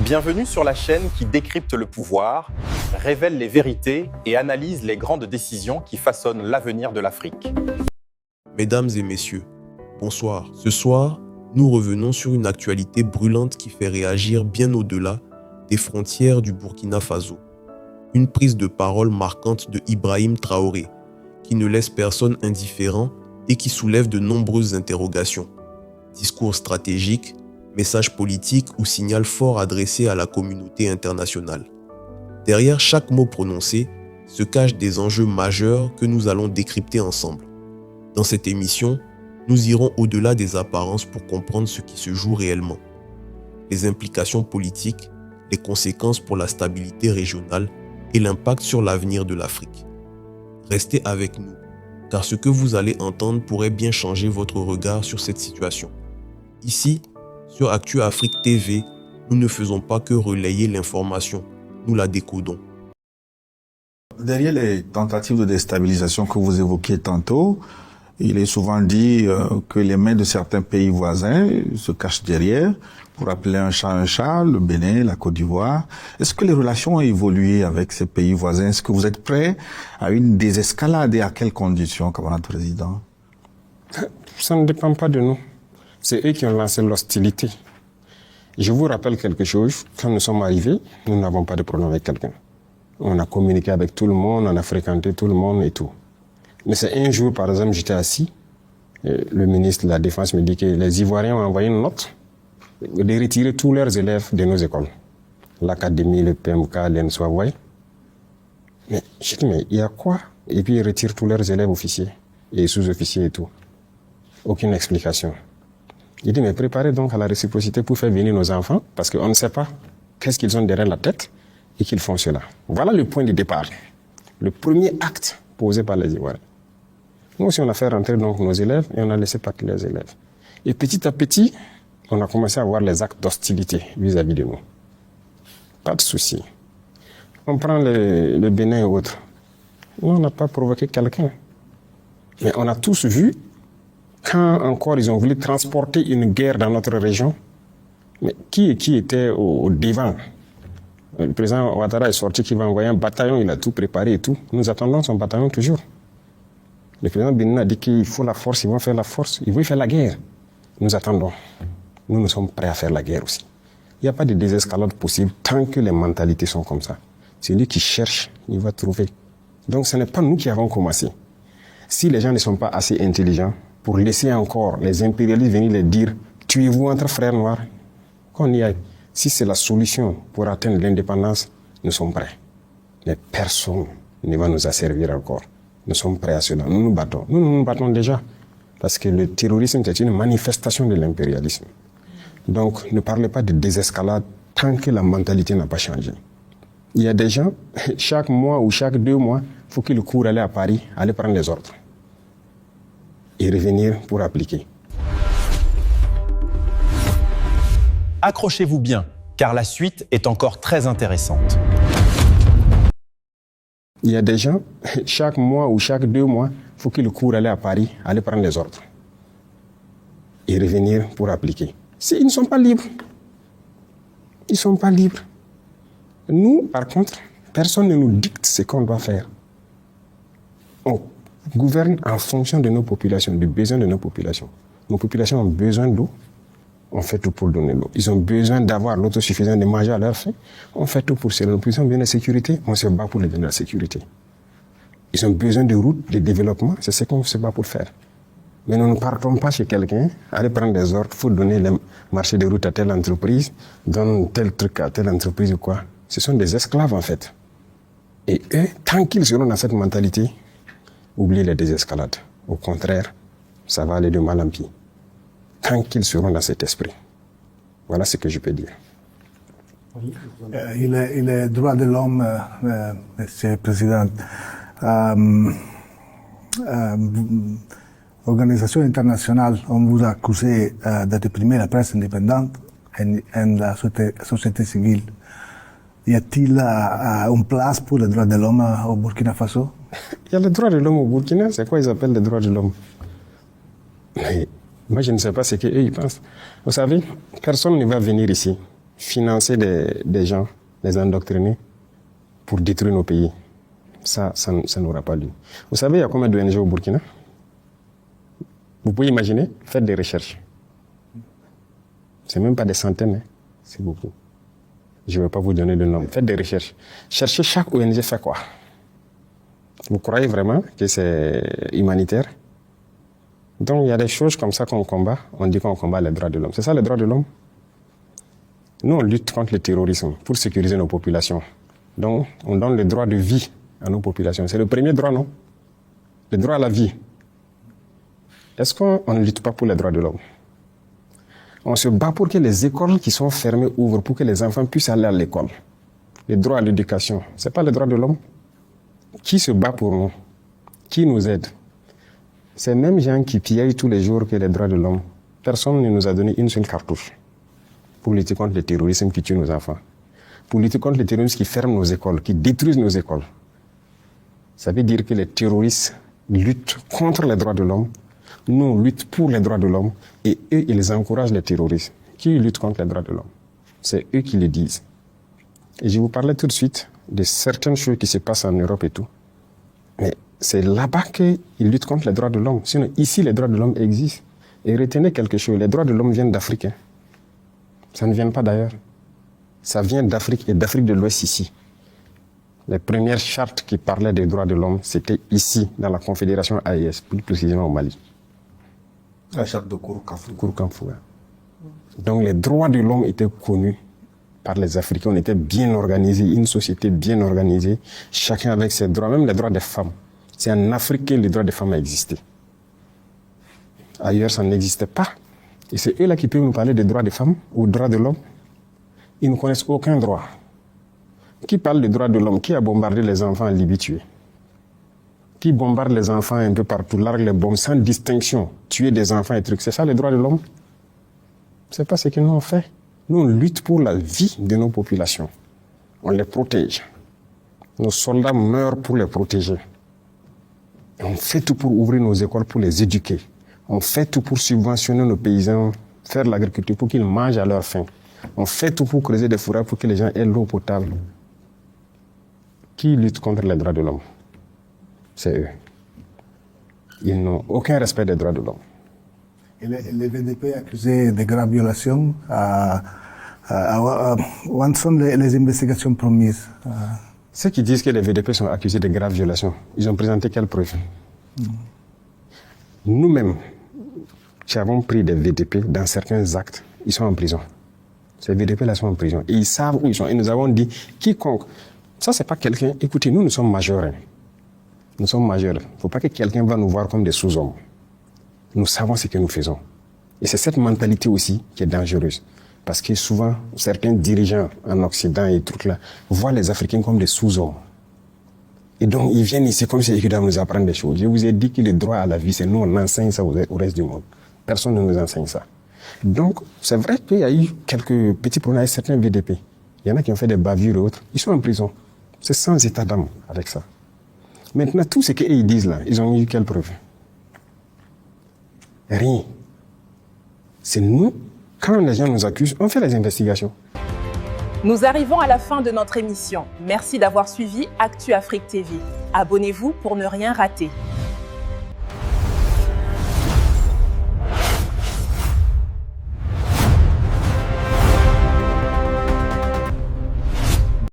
Bienvenue sur la chaîne qui décrypte le pouvoir, révèle les vérités et analyse les grandes décisions qui façonnent l'avenir de l'Afrique. Mesdames et messieurs, bonsoir. Ce soir, nous revenons sur une actualité brûlante qui fait réagir bien au-delà des frontières du Burkina Faso. Une prise de parole marquante de Ibrahim Traoré, qui ne laisse personne indifférent et qui soulève de nombreuses interrogations. Discours stratégique, message politique ou signal fort adressé à la communauté internationale. Derrière chaque mot prononcé se cachent des enjeux majeurs que nous allons décrypter ensemble. Dans cette émission, nous irons au-delà des apparences pour comprendre ce qui se joue réellement. Les implications politiques, les conséquences pour la stabilité régionale et l'impact sur l'avenir de l'Afrique. Restez avec nous, car ce que vous allez entendre pourrait bien changer votre regard sur cette situation. Ici, sur Actu Afrique TV, nous ne faisons pas que relayer l'information, nous la décodons. Derrière les tentatives de déstabilisation que vous évoquiez tantôt, il est souvent dit que les mains de certains pays voisins se cachent derrière pour appeler un chat, le Bénin, la Côte d'Ivoire. Est-ce que les relations ont évolué avec ces pays voisins? Est-ce que vous êtes prêts à une désescalade et à quelles conditions, camarade président? Ça ne dépend pas de nous. C'est eux qui ont lancé l'hostilité. Je vous rappelle quelque chose. Quand nous sommes arrivés, nous n'avons pas de problème avec quelqu'un. On a communiqué avec tout le monde, on a fréquenté tout le monde et tout. Mais c'est un jour, par exemple, j'étais assis. Le ministre de la Défense me dit que les Ivoiriens ont envoyé une note de retirer tous leurs élèves de nos écoles. L'académie, le PMK, l'ENSO, vous voyez. Mais j'ai dit, mais il y a quoi? Et puis ils retirent tous leurs élèves officiers et sous-officiers et tout. Aucune explication. Il dit, mais préparez donc à la réciprocité pour faire venir nos enfants, parce qu'on ne sait pas qu'est-ce qu'ils ont derrière la tête et qu'ils font cela. Voilà le point de départ. Le premier acte posé par les Ivoiriens. Nous aussi, on a fait rentrer donc nos élèves et on a laissé partir les élèves. Et petit à petit, on a commencé à voir les actes d'hostilité vis-à-vis de nous. Pas de souci. On prend le Bénin et autres. Nous, on n'a pas provoqué quelqu'un. Mais on a tous vu, quand encore ils ont voulu transporter une guerre dans notre région, mais qui était au devant? Le président Ouattara est sorti qu'il va envoyer un bataillon, il a tout préparé et tout. Nous attendons son bataillon toujours. Le président Benin a dit qu'il faut la force, ils vont faire la force, ils vont faire la guerre. Nous attendons. Nous sommes prêts à faire la guerre aussi. Il n'y a pas de désescalade possible tant que les mentalités sont comme ça. Celui qui cherche, il va trouver. Donc ce n'est pas nous qui avons commencé. Si les gens ne sont pas assez intelligents pour laisser encore les impérialistes venir les dire « tuez-vous entre frères noirs », qu'on y aille. Si c'est la solution pour atteindre l'indépendance, nous sommes prêts. Mais personne ne va nous asservir encore. Nous sommes prêts à cela. Nous nous battons. Nous nous battons déjà. Parce que le terrorisme, c'est une manifestation de l'impérialisme. Donc, ne parlez pas de désescalade tant que la mentalité n'a pas changé. Il y a des gens, chaque mois ou chaque 2 mois, il faut qu'ils courent aller à Paris, aller prendre les ordres. Et revenir pour appliquer. Accrochez-vous bien, car la suite est encore très intéressante. Il y a des gens, chaque mois ou chaque 2 mois, il faut qu'ils courent aller à Paris, aller prendre les ordres. Et revenir pour appliquer. Ils ne sont pas libres. Ils ne sont pas libres. Nous, par contre, personne ne nous dicte ce qu'on doit faire. On gouverne en fonction de nos populations, du besoin de nos populations. Nos populations ont besoin d'eau. On fait tout pour donner l'eau. Ils ont besoin d'avoir l'autosuffisance de manger à leur faim. On fait tout pour cela. Ils ont besoin de sécurité. On se bat pour les donner la sécurité. Ils ont besoin de routes, de développement. C'est ce qu'on se bat pour faire. Mais nous ne partons pas chez quelqu'un, aller prendre des ordres, il faut donner le marché de route à telle entreprise, donne tel truc à telle entreprise ou quoi. Ce sont des esclaves en fait. Et eux, tant qu'ils seront dans cette mentalité, oubliez les désescalades. Au contraire, ça va aller de mal en pis. Tant qu'ils seront dans cet esprit. Voilà ce que je peux dire. Il est droit de l'homme, Monsieur le Président. Organisation internationale, on vous a accusé de réprimer la presse indépendante et la société civile. Y a-t-il une place pour les droits de l'homme au Burkina Faso? Il y a les droits de l'homme au Burkina, c'est quoi ils appellent les droits de l'homme? Mais moi, je ne sais pas ce qu'eux, ils pensent. Vous savez, personne ne va venir ici financer des gens, les endoctriner pour détruire nos pays, ça n'aura pas lieu. Vous savez, il y a combien d'ONG au Burkina? Vous pouvez imaginer, faites des recherches. C'est même pas des centaines, hein. C'est beaucoup. Je ne vais pas vous donner le nom. Faites des recherches. Cherchez chaque ONG fait quoi. Vous croyez vraiment que c'est humanitaire? Donc il y a des choses comme ça qu'on combat. On dit qu'on combat les droits de l'homme. C'est ça les droits de l'homme? Nous, on lutte contre le terrorisme pour sécuriser nos populations. Donc on donne le droit de vie à nos populations. C'est le premier droit, non? Le droit à la vie. Est-ce qu'on ne lutte pas pour les droits de l'homme? On se bat pour que les écoles qui sont fermées ouvrent, pour que les enfants puissent aller à l'école. Le droit à l'éducation, ce n'est pas le droit de l'homme. Qui se bat pour nous? Qui nous aide? Ces mêmes gens qui pillent tous les jours que les droits de l'homme, personne ne nous a donné une seule cartouche pour lutter contre le terrorisme qui tue nos enfants, pour lutter contre le terrorisme qui ferme nos écoles, qui détruisent nos écoles. Ça veut dire que les terroristes luttent contre les droits de l'homme. Nous, on lutte pour les droits de l'homme et eux, ils encouragent les terroristes. Qui luttent contre les droits de l'homme? C'est eux qui le disent. Et je vous parlais tout de suite de certaines choses qui se passent en Europe et tout. Mais c'est là-bas qu'ils luttent contre les droits de l'homme. Sinon, ici, les droits de l'homme existent. Et retenez quelque chose, les droits de l'homme viennent d'Afrique. Hein. Ça ne vient pas d'ailleurs. Ça vient d'Afrique et d'Afrique de l'Ouest ici. Les premières chartes qui parlaient des droits de l'homme, c'était ici, dans la Confédération AES, plus précisément au Mali. La charte de Kourou-Kamfou. Donc les droits de l'homme étaient connus par les Africains. On était bien organisés, une société bien organisée, chacun avec ses droits, même les droits des femmes. C'est en Afrique que les droits des femmes existaient. Ailleurs, ça n'existait pas. Et c'est eux-là qui peuvent nous parler des droits des femmes ou des droits de l'homme. Ils ne connaissent aucun droit. Qui parle des droits de l'homme? Qui a bombardé les enfants en Libye tués? Qui bombarde les enfants un peu partout, largue les bombes sans distinction, tuer des enfants et trucs? C'est ça les droits de l'homme? C'est pas ce que nous on fait. Nous on lutte pour la vie de nos populations. On les protège. Nos soldats meurent pour les protéger. Et on fait tout pour ouvrir nos écoles, pour les éduquer. On fait tout pour subventionner nos paysans, faire l'agriculture pour qu'ils mangent à leur faim. On fait tout pour creuser des fourrages pour que les gens aient l'eau potable. Qui lutte contre les droits de l'homme? C'est eux. Ils n'ont aucun respect des droits de l'homme. Et les VDP accusés de graves violations, où sont les investigations promises? Ceux qui disent que les VDP sont accusés de graves violations, ils ont présenté quelles preuves? Nous-mêmes, qui avons pris des VDP dans certains actes, ils sont en prison. Ces VDP-là sont en prison. Et ils savent où ils sont. Et nous avons dit, quiconque, ça c'est pas quelqu'un, écoutez, nous sommes majeurs. Hein. Nous sommes majeurs. Il ne faut pas que quelqu'un va nous voir comme des sous-hommes. Nous savons ce que nous faisons. Et c'est cette mentalité aussi qui est dangereuse. Parce que souvent, certains dirigeants en Occident et trucs là, voient les Africains comme des sous-hommes. Et donc, ils viennent ici comme si ils doivent nous apprendre des choses. Je vous ai dit que le droit à la vie, c'est nous, on enseigne ça au reste du monde. Personne ne nous enseigne ça. Donc, c'est vrai qu'il y a eu quelques petits problèmes avec certains VDP. Il y en a qui ont fait des bavures et autres. Ils sont en prison. C'est sans état d'âme avec ça. Maintenant, tout ce qu'ils disent là, ils ont eu quelle preuve? Rien. C'est nous, quand les gens nous accusent, on fait les investigations. Nous arrivons à la fin de notre émission. Merci d'avoir suivi Actu Afrique TV. Abonnez-vous pour ne rien rater.